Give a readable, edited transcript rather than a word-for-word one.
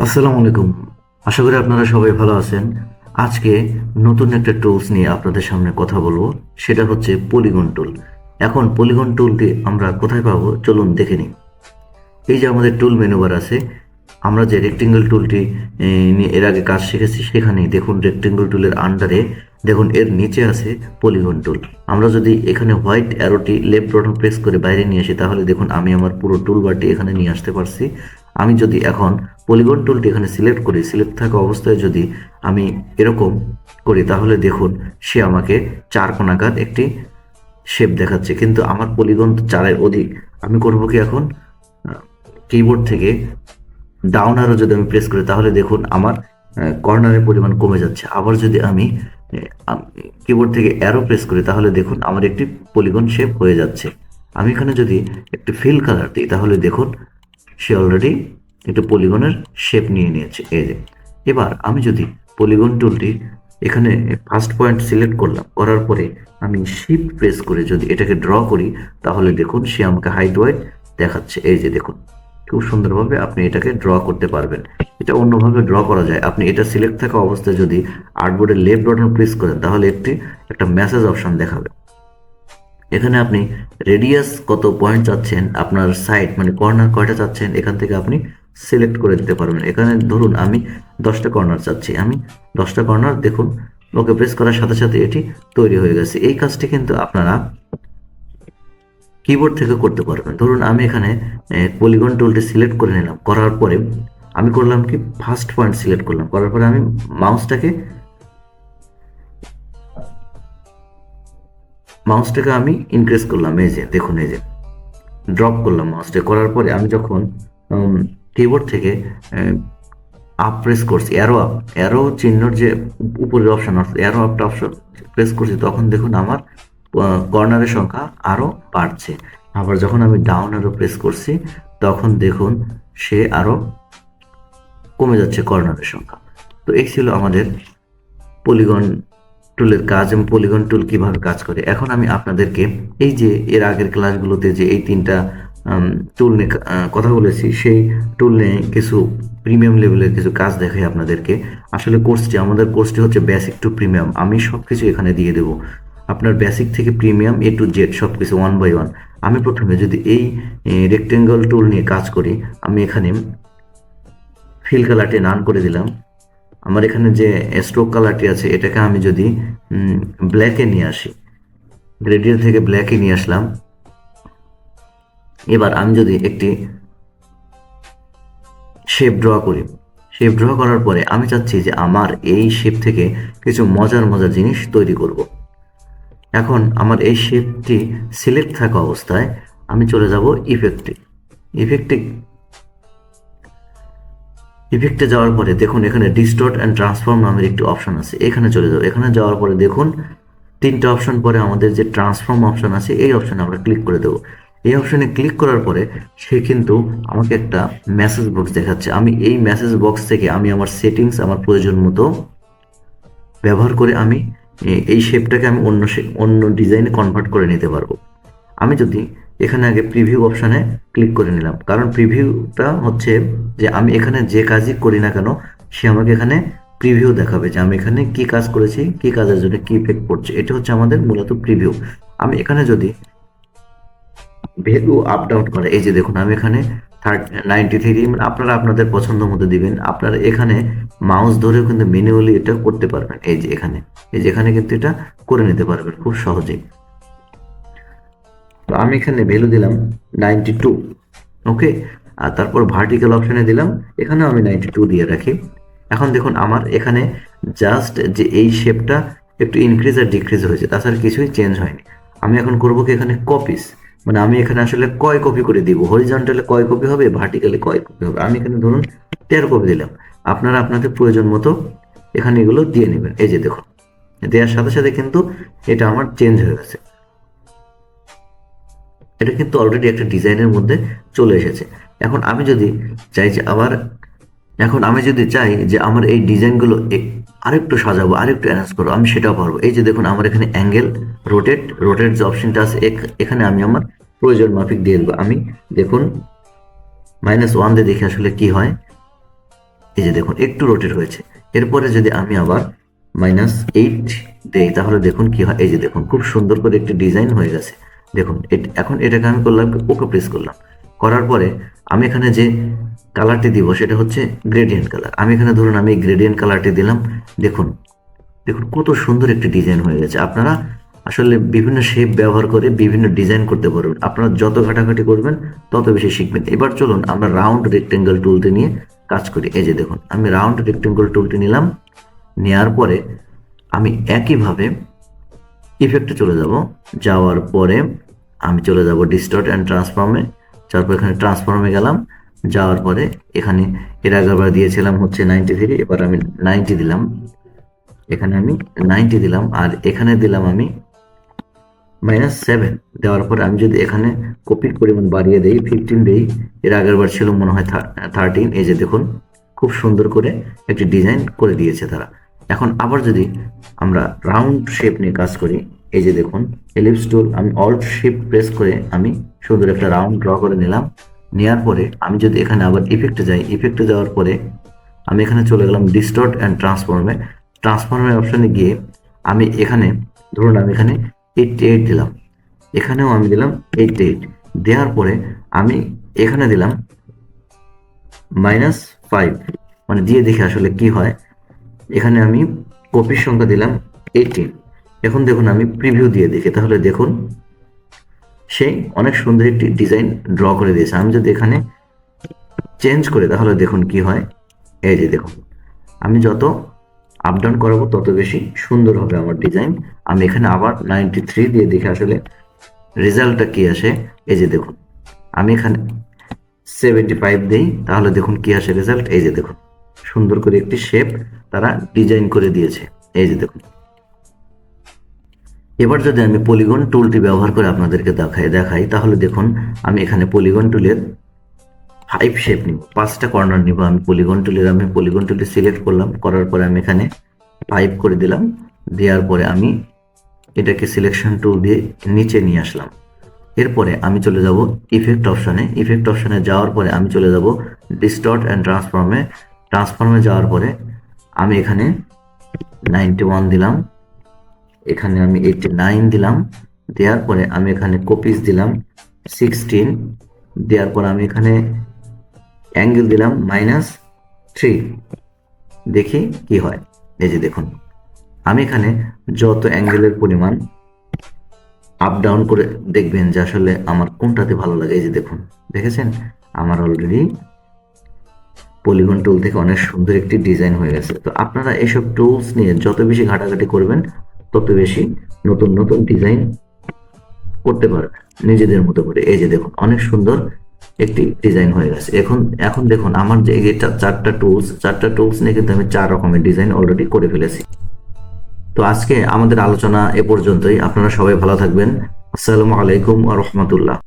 আসসালামু আলাইকুম। আশা করি আপনারা সবাই ভালো আছেন। আজকে নতুন একটা টুলস নিয়ে আপনাদের সামনে কথা বলবো। সেটা হচ্ছে পলিগন টুল। এখন পলিগন টুলটি আমরা কোথায় পাবো চলুন দেখে নিই। এই যে আমাদের টুল মেনু বার আছে, আমরা যে রেক্টেঙ্গল টুলটি নিয়ে এর আগে কাজ শিখেছি সেখানেই দেখুন রেক্টেঙ্গল টুলের আন্ডারে দেখুন এর নিচে আছে পলিগন টুল। আমরা যদি এখানে হোয়াইট অ্যারোটি লেফট বাটন প্রেস করে বাইরে নিয়ে আসি তাহলে দেখুন আমি আমার পুরো টুল বারটি এখানে নিয়ে আসতে পারছি। আমি যদি এখন পলিগন টুলটি এখানে সিলেক্ট করি, সিলেক্ট থাকা অবস্থায় যদি আমি এরকম করি তাহলে দেখুন সে আমাকে চার কোণাকার একটি শেপ দেখাচ্ছে, কিন্তু আমার পলিগন তো চারের অধিক। আমি করবো কি এখন কিবোর্ড থেকে ডাউন অ্যারো যদি আমি প্রেস করি তাহলে দেখুন আমার কর্নারের পরিমাণ কমে যাচ্ছে। আবার যদি আমি কিবোর্ড থেকে অ্যারো প্রেস করি তাহলে দেখুন আমার একটি পলিগন শেপ হয়ে যাচ্ছে। আমি এখানে যদি একটি ফিল কালার দিই তাহলে দেখুন সে অলরেডি একটু পলিগনের শেপ নিয়ে নিয়েছে। এই যে এবার আমি যদি পলিগন টুলটি এখানে ফার্স্ট পয়েন্ট সিলেক্ট করলাম, করার পরে আমি শিফট প্রেস করে যদি এটাকে ড্র করি তাহলে দেখুন সে আমাকে হাইট ওয়াইট দেখাচ্ছে। এই যে দেখুন খুব সুন্দরভাবে আপনি এটাকে ড্র করতে পারবেন। এটা অন্যভাবে ড্র করা যায়। আপনি এটা সিলেক্ট থাকা অবস্থায় যদি আর্টবোর্ডের লেফট বাটন প্রেস করেন তাহলে একটা মেসেজ অপশন দেখাবে। এখানে আপনি রেডিয়াস কত পয়েন্ট চাচ্ছেন, আপনার সাইড মানে কর্নার কয়টা চাচ্ছেন এখান থেকে আপনি সিলেক্ট করে দিতে পারবেন। এখানে ধরুন আমি 10টা কর্নার চাচ্ছি, আমি 10টা কর্নার দেখুন ওকে প্রেস করার সাথে সাথে এটি তৈরি হয়ে গেছে। এই কাজটি কিন্তু আপনারা কিবোর্ড থেকে করতে পারবেন। ধরুন আমি এখানে পলিগন টুলটি সিলেক্ট করে নিলাম, করার পরে আমি করলাম কি ফার্স্ট পয়েন্ট সিলেক্ট করলাম, করার পরে আমি মাউসটাকে আমি ইনক্রিজ করলাম। এই যে দেখুন এই যে ড্রপ করলাম মাউসটা, করার পরে আমি যখন কিবোর্ড থেকে আপ প্রেস করছি, অ্যারো চিহ্নর যে উপরের অপশন আছে অ্যারো আপটা অপশন প্রেস করছি তখন দেখুন আমার কর্নারের সংখ্যা আরো বাড়ছে। আবার যখন আমি ডাউন অ্যারো প্রেস করছি তখন দেখুন সে আরো কমে যাচ্ছে কর্নারের সংখ্যা। তো এই ছিল আমাদের পলিগন টুলের কাজ এবং পলিগন টুল কিভাবে কাজ করে। এখন আমি আপনাদেরকে এই যে এর আগের ক্লাসগুলোতে যে এই তিনটা টুল নিয়ে কথা বলেছি সেই টুল নিয়ে কিছু প্রিমিয়াম লেভেলের কিছু কাজ দেখাই আপনাদেরকে। আসলে আমাদের কোর্সটি হচ্ছে বেসিক টু প্রিমিয়াম। আমি সব কিছু এখানে দিয়ে দেবো, আপনার বেসিক থেকে প্রিমিয়াম এ টু জেড সব কিছু ওয়ান বাই ওয়ান। আমি প্রথমে যদি এই রেক্টেঙ্গল টুল নিয়ে কাজ করি, আমি এখানে ফিল কালারটি নান করে দিলাম। আমার এখানে যে স্ট্রোক কালারটি আছে এটাকে আমি যদি ব্ল্যাকে নিয়ে আসি, গ্রেডিয়েন্ট থেকে ব্ল্যাকে নিয়ে আসলাম। এবার আমি যদি একটি শেপ ড্র করি, শেপ ড্র করার পরে আমি চাচ্ছি যে আমার এই শেপ থেকে কিছু মজার মজার জিনিস তৈরি করব। এখন আমার এই শেপটি সিলেক্ট থাকা অবস্থায় আমি চলে যাব ইফেক্টে যাওয়ার পরে দেখুন এখানে ডিস্টর্ট অ্যান্ড ট্রান্সফর্ম নামের একটি অপশন আছে, এখানে চলে যাবো। এখানে যাওয়ার পরে দেখুন তিনটা অপশন পরে আমাদের যে ট্রান্সফর্ম অপশন আছে এই অপশনে আমরা ক্লিক করে দেবো। এই অপশনে ক্লিক করার পরে সে কিন্তু আমাকে একটা মেসেজ বক্স দেখাচ্ছে। আমি এই মেসেজ বক্স থেকে আমি আমার সেটিংস আমার প্রয়োজন মতো ব্যবহার করে আমি এই শেপটাকে আমি অন্য ডিজাইনে কনভার্ট করে নিতে পারবো। আমি যদি এখানে আগে প্রিভিউ অপশানে ক্লিক করে নিলাম, কারণ প্রিভিউটা হচ্ছে যে আমি এখানে যে কাজই করি না কেন সে আমাকে এখানে প্রিভিউ দেখাবে যে আমি এখানে কি কাজ করেছি, কি কাজের জন্য কি ইফেক্ট পড়ছে। এটা হচ্ছে আমাদের মূলত প্রিভিউ। আমি এখানে যদি ভ্যালু আপ ডাউন করে, এই যে দেখুন আমি এখানে 93, মানে আপনারা আপনাদের পছন্দ মতো দিবেন। আপনারা এখানে মাউস ধরেও কিন্তু ম্যানুয়ালি এটা করতে পারবেন। এই যে এখানে কিন্তু এটা করে নিতে পারবেন খুব সহজেই। তো আমি এখানে ভ্যালু দিলাম 92, ওকে। আর তারপর ভার্টিক্যাল অপশনে দিলাম, এখানেও আমি 92 দিয়ে রাখি। এখন দেখুন আমার এখানে জাস্ট যে এই শেপটা একটু ইনক্রিজ আর ডিক্রিজ হয়েছে, তাছাড়া কিছুই চেঞ্জ হয়নি। আমি এখন করবো কি এখানে কপিস, মানে আমি এখানে আসলে কয় কপি করে দিব, হরিজন্টালে কয় কপি হবে, ভার্টিক্যালে কয় কপি হবে। আমি এখানে ধরুন 13 কপি দিলাম। আপনারা আপনাদের প্রয়োজন মতো এখানে এগুলো দিয়ে নেবেন। এই যে দেখুন দেওয়ার সাথে সাথে কিন্তু এটা আমার চেঞ্জ হয়ে গেছে। এটা কিন্তু অলরেডি একটা ডিজাইনের মধ্যে চলে এসেছে। এখন আমি যদি চাই যে আমার এই ডিজাইনগুলো আরেকটু সাজাবো, আরেকটু অ্যারেঞ্জ করবো, আমি সেটাও পারবো। এই যে দেখুন আমার এখানে অ্যাঙ্গেল রোটেট যে অপশনটা আছে এখানে আমি আমার প্রয়োজন মাফিক দিয়ে দেবো। আমি দেখুন -1 দিয়ে দেখি আসলে কি হয়। এই যে দেখুন একটু রোটেট হয়েছে। এরপরে যদি আমি আবার -8 দেই তাহলে দেখুন কি হয়, এই যে দেখুন খুব সুন্দর করে একটি ডিজাইন হয়ে গেছে। দেখুন এখন এটাকে আমি করলাম ওকে প্রেস করলাম, করার পরে আমি এখানে যে কালারটি দিব সেটা হচ্ছে গ্রেডিয়েন্ট কালার। আমি এখানে ধরুন আমি গ্রেডিয়েন্ট কালারটি দিলাম। দেখুন দেখুন কত সুন্দর একটি ডিজাইন হয়ে গেছে। আপনারা আসলে বিভিন্ন শেপ ব্যবহার করে বিভিন্ন ডিজাইন করতে পারবেন। আপনারা যত ঘাটাঘাটি করবেন তত বেশি শিখবেন। এবার চলুন আমরা রাউন্ড রেক্টেঙ্গেল টুলটি নিয়ে কাজ করি। এই যে দেখুন আমি রাউন্ড রেক্টেঙ্গেল টুলটি নিলাম, নেওয়ার পরে আমি একইভাবে ইফেক্টে চলে যাব। যাওয়ার পরে আমি চলে যাব ডিস্টর্ট অ্যান্ড ট্রান্সফর্মে। তারপর এখানে ট্রান্সফর্মে গেলাম, যাওয়ার পরে এখানে এর আগেরবার দিয়েছিলাম হচ্ছে 93, এবার আমি 90 দিলাম। এখানে আমি 90 দিলাম আর এখানে দিলাম আমি -7 দেওয়ার পরে আমি যদি এখানে কপির পরিমাণ বাড়িয়ে দেই 15 দেই, এর আগের বার ছিল মনে হয় 13। এই যে দেখুন খুব সুন্দর করে একটি ডিজাইন করে দিয়েছে তারা। এখন আবার যদি আমরা রাউন্ড শেপ নিয়ে কাজ করি, এই যে দেখুন এলিপস টুল, আমি অল্ট শিফট প্রেস করে আমি সুন্দর একটা রাউন্ড ড্র করে নিলাম। নেওয়ার পরে আমি যদি এখানে আবার ইফেক্টে যাই, ইফেক্টে যাওয়ার পরে আমি এখানে চলে গেলাম ডিস্টর্ট অ্যান্ড ট্রান্সফর্মে। ট্রান্সফর্মের অপশানে গিয়ে আমি এখানে ধরুন আমি এখানে 88 দিলাম, এখানেও আমি দিলাম 88। দেওয়ার পরে আমি এখানে দিলাম -5, মানে দিয়ে দেখি আসলে কি হয়। এখানে আমি কপির সংখ্যা দিলাম 18। এখন দেখুন আমি প্রিভিউ দিয়ে দেখি, তাহলে দেখুন সে অনেক সুন্দর একটি ডিজাইন ড্র করে দিয়েছে। আমি যদি এখানে চেঞ্জ করে তাহলে দেখুন কি হয়। এই যে দেখুন আমি যত আপ ডাউন করাবো তত বেশি সুন্দর হবে আমার ডিজাইন। আমি এখানে আবার 93 দিয়ে দেখে আসলে রেজাল্টটা কি আসে। এই যে দেখুন আমি এখানে 75 দেই, তাহলে দেখুন কি আসে রেজাল্ট। এই যে দেখুন সুন্দর করে একটি শেপ তারা ডিজাইন করে দিয়েছে। এই যে দেখুন এবার যদি আমি পলিগন টুলটি ব্যবহার করে আপনাদেরকে দেখাই তাহলে দেখুন আমি এখানে পলিগন টুলের 5 শেপ নিব, 5টা কর্নার নিব। আমি পলিগন টুলটি সিলেক্ট করলাম, করার পরে আমি এখানে 5 করে দিলাম। দেওয়ার পরে আমি এটাকে সিলেকশন টুল দিয়ে নিচে নিয়ে আসলাম। এরপরে আমি চলে যাব ইফেক্ট অপশনে যাওয়ার পরে আমি চলে যাব ডিস্টর্ট অ্যান্ড ট্রান্সফর্মে যাওয়ার পরে আমি এখানে 91 দিলাম, এখানে আমি 89 দিলাম। দেওয়ার পরে আমি এখানে কপিস দিলাম 16। দেওয়ার পর আমি এখানে অ্যাঙ্গেল দিলাম -3। দেখি কি হয়। এই যে দেখুন আমি এখানে যত অ্যাঙ্গেলের পরিমাণ আপ ডাউন করে দেখবেন যে আসলে আমার কোনটাতে ভালো লাগে। এই যে দেখুন দেখেছেন আমার অলরেডি পলিগন টুল থেকে অনেক সুন্দর একটি ডিজাইন হয়ে গেছে। তো আপনারা এসব টুলস নিয়ে যত বেশি ঘাটাঘাটি করবেন তত বেশি নতুন নতুন ডিজাইন করতে পারবেন নিজেদের মতো করে। এই যে দেখুন অনেক সুন্দর একটি ডিজাইন হয়ে গেছে। এখন দেখুন আমার যে চারটা টুলস নিয়ে কিন্তু আমি 4 রকমের ডিজাইন অলরেডি করে ফেলেছি। তো আজকে আমাদের আলোচনা এ পর্যন্তই। আপনারা সবাই ভালো থাকবেন। আসসালামু আলাইকুম ওয়া রাহমাতুল্লাহ।